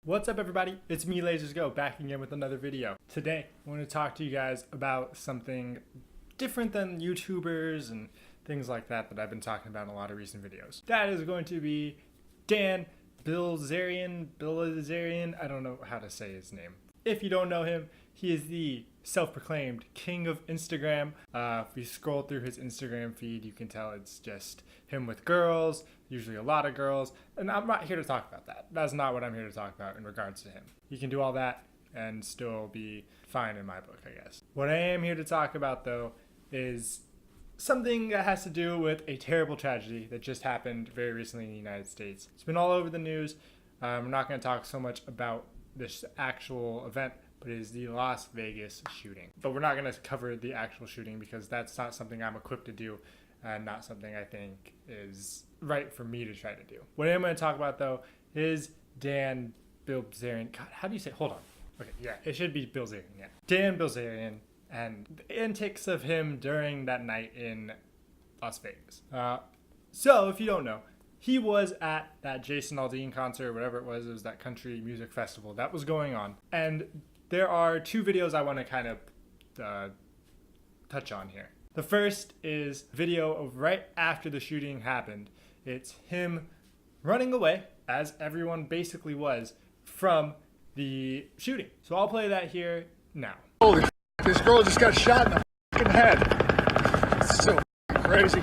What's up everybody? It's me, Lasers Go, back again with another video. Today, I want to talk to you guys about something different than YouTubers and things like that I've been talking about in a lot of recent videos. That is going to be Dan Bilzerian, I don't know how to say his name. If you don't know him, he is the self-proclaimed king of Instagram. If you scroll through his Instagram feed, you can tell it's just him with girls, usually a lot of girls, and I'm not here to talk about that. That's not what I'm here to talk about in regards to him. He can do all that and still be fine in my book, I guess. What I am here to talk about, though, is something that has to do with a terrible tragedy that just happened very recently in the United States. It's been all over the news. We're not going to talk so much about this actual event, but it is the Las Vegas shooting. But we're not going to cover the actual shooting because that's not something I'm equipped to do and not something I think is right for me to try to do. What I'm going to talk about, though, is Dan Bilzerian. God, how do you say? Hold on. Okay, yeah, it should be Bilzerian, yeah. Dan Bilzerian and the antics of him during that night in Las Vegas. So, if you don't know, he was at that Jason Aldean concert, whatever it was that country music festival that was going on. And there are two videos I want to kind of touch on here. The first is video of right after the shooting happened. It's him running away, as everyone basically was, from the shooting. So I'll play that here now. Holy f***, this girl just got shot in the f***ing head. It's so crazy.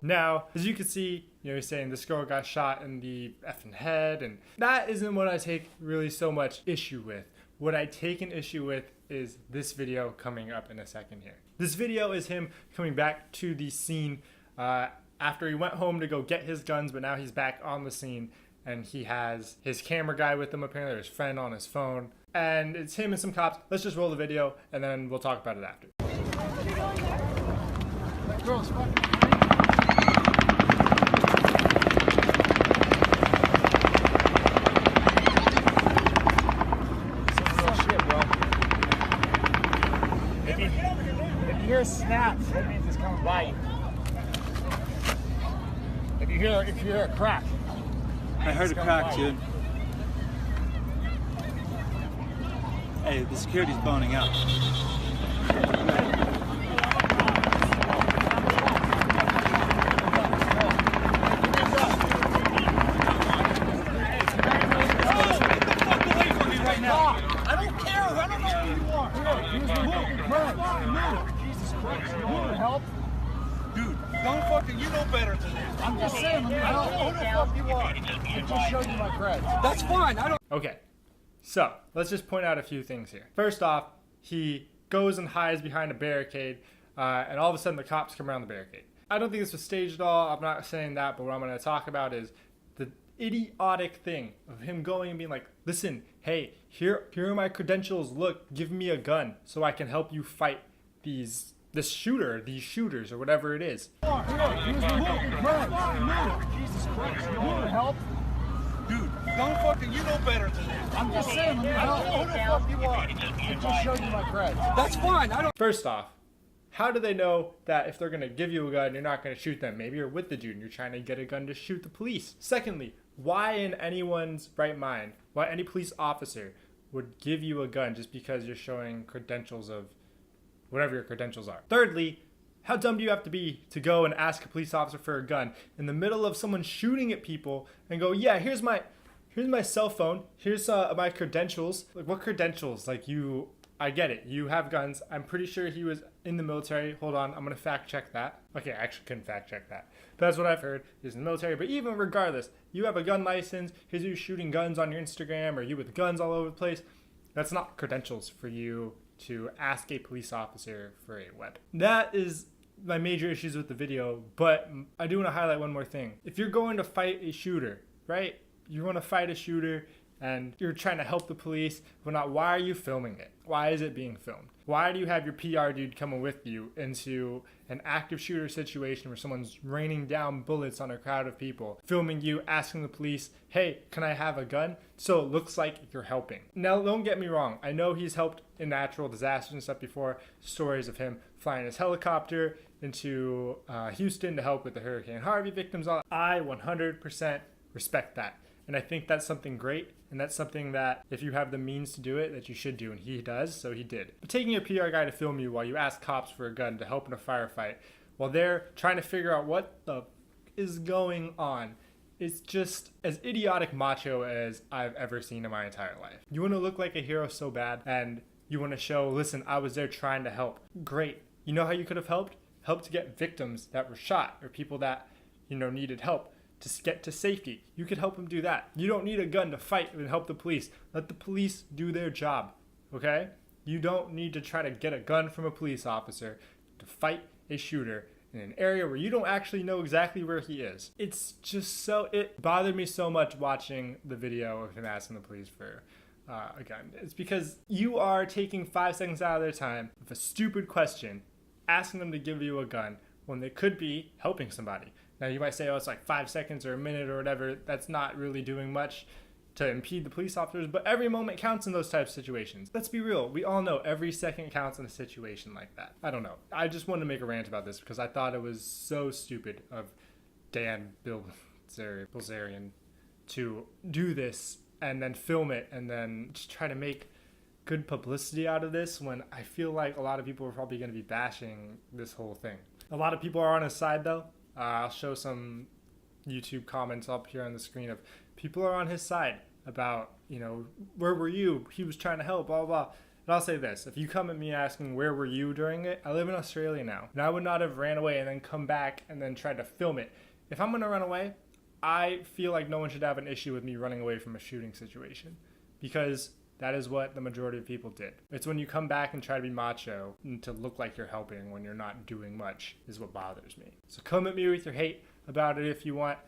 Now, as you can see, he's saying this girl got shot in the effing head, and that isn't what I take really so much issue with. What I take an issue with is this video coming up in a second here. This video is him coming back to the scene after he went home to go get his guns, but now he's back on the scene, and he has his camera guy with him, apparently, or his friend on his phone, and it's him and some cops. Let's just roll the video, and then we'll talk about it after. That girl's fucking snaps, that means it's coming by you. If you hear a crack. I heard a crack, dude. Hey, the security's boning out. I don't care. I don't know who you are. Jesus Christ. You want help? Dude, don't fucking, you know better than that. I'm just saying, let me help. Who the fuck you are? I just showed you my creds. That's fine, I don't... Okay, so let's just point out a few things here. First off, he goes and hides behind a barricade, and all of a sudden the cops come around the barricade. I don't think this was staged at all. I'm not saying that, but what I'm going to talk about is the idiotic thing of him going and being like, listen, hey, here are my credentials. Look, give me a gun so I can help you fight these shooters, or whatever it is. Jesus Christ. You want help? Dude, don't fucking, you know better than that. I'm just saying, let me help. Who the fuck you are? I just showed you my creds. That's fine, I don't... First off, how do they know that if they're going to give you a gun, you're not going to shoot them? Maybe you're with the dude and you're trying to get a gun to shoot the police. Secondly, why in anyone's right mind, why any police officer would give you a gun just because you're showing credentials of whatever your credentials are? Thirdly, how dumb do you have to be to go and ask a police officer for a gun in the middle of someone shooting at people and go, yeah, here's my cell phone, here's my credentials. Like, what credentials? Like, I get it, you have guns. I'm pretty sure he was in the military. Hold on, I'm gonna fact check that. Okay, I actually couldn't fact check that. But that's what I've heard, he's in the military. But even regardless, you have a gun license, here's you shooting guns on your Instagram, or you with guns all over the place. That's not credentials for you to ask a police officer for a weapon. That is my major issues with the video, but I do want to highlight one more thing. If you're going to fight a shooter, right? You want to fight a shooter and you're trying to help the police, but not, why are you filming it? Why is it being filmed? Why do you have your PR dude coming with you into an active shooter situation where someone's raining down bullets on a crowd of people, filming you, asking the police, hey, can I have a gun? So it looks like you're helping. Now, don't get me wrong. I know he's helped in natural disasters and stuff before. Stories of him flying his helicopter into Houston to help with the Hurricane Harvey victims. I 100% respect that. And I think that's something great, and that's something that if you have the means to do it, that you should do, and he does, so he did. But taking a PR guy to film you while you ask cops for a gun to help in a firefight, while they're trying to figure out what the is going on, it's just as idiotic macho as I've ever seen in my entire life. You want to look like a hero so bad, and you want to show, listen, I was there trying to help. Great. You know how you could have helped? Helped to get victims that were shot or people that, needed help to get to safety. You could help them do that. You don't need a gun to fight and help the police. Let the police do their job, okay? You don't need to try to get a gun from a police officer to fight a shooter in an area where you don't actually know exactly where he is. It's just it bothered me so much watching the video of him asking the police for a gun. It's because you are taking 5 seconds out of their time with a stupid question, asking them to give you a gun when they could be helping somebody. Now you might say, oh, it's like 5 seconds or a minute or whatever. That's not really doing much to impede the police officers, but every moment counts in those types of situations. Let's be real. We all know every second counts in a situation like that. I don't know. I just wanted to make a rant about this because I thought it was so stupid of Bilzerian to do this and then film it and then just try to make good publicity out of this when I feel like a lot of people are probably going to be bashing this whole thing. A lot of people are on his side though. I'll show some YouTube comments up here on the screen of people are on his side about, where were you? He was trying to help, blah, blah. And I'll say this, if you come at me asking where were you during it, I live in Australia now. And I would not have ran away and then come back and then tried to film it. If I'm going to run away, I feel like no one should have an issue with me running away from a shooting situation because that is what the majority of people did. It's when you come back and try to be macho and to look like you're helping when you're not doing much is what bothers me. So come at me with your hate about it if you want,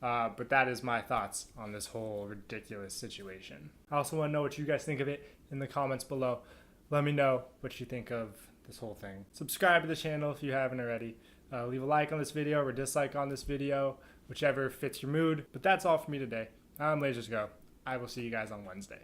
but that is my thoughts on this whole ridiculous situation. I also want to know what you guys think of it in the comments below. Let me know what you think of this whole thing. Subscribe to the channel if you haven't already. Leave a like on this video or dislike on this video, whichever fits your mood. But that's all for me today. I'm Lasers Go. I will see you guys on Wednesday.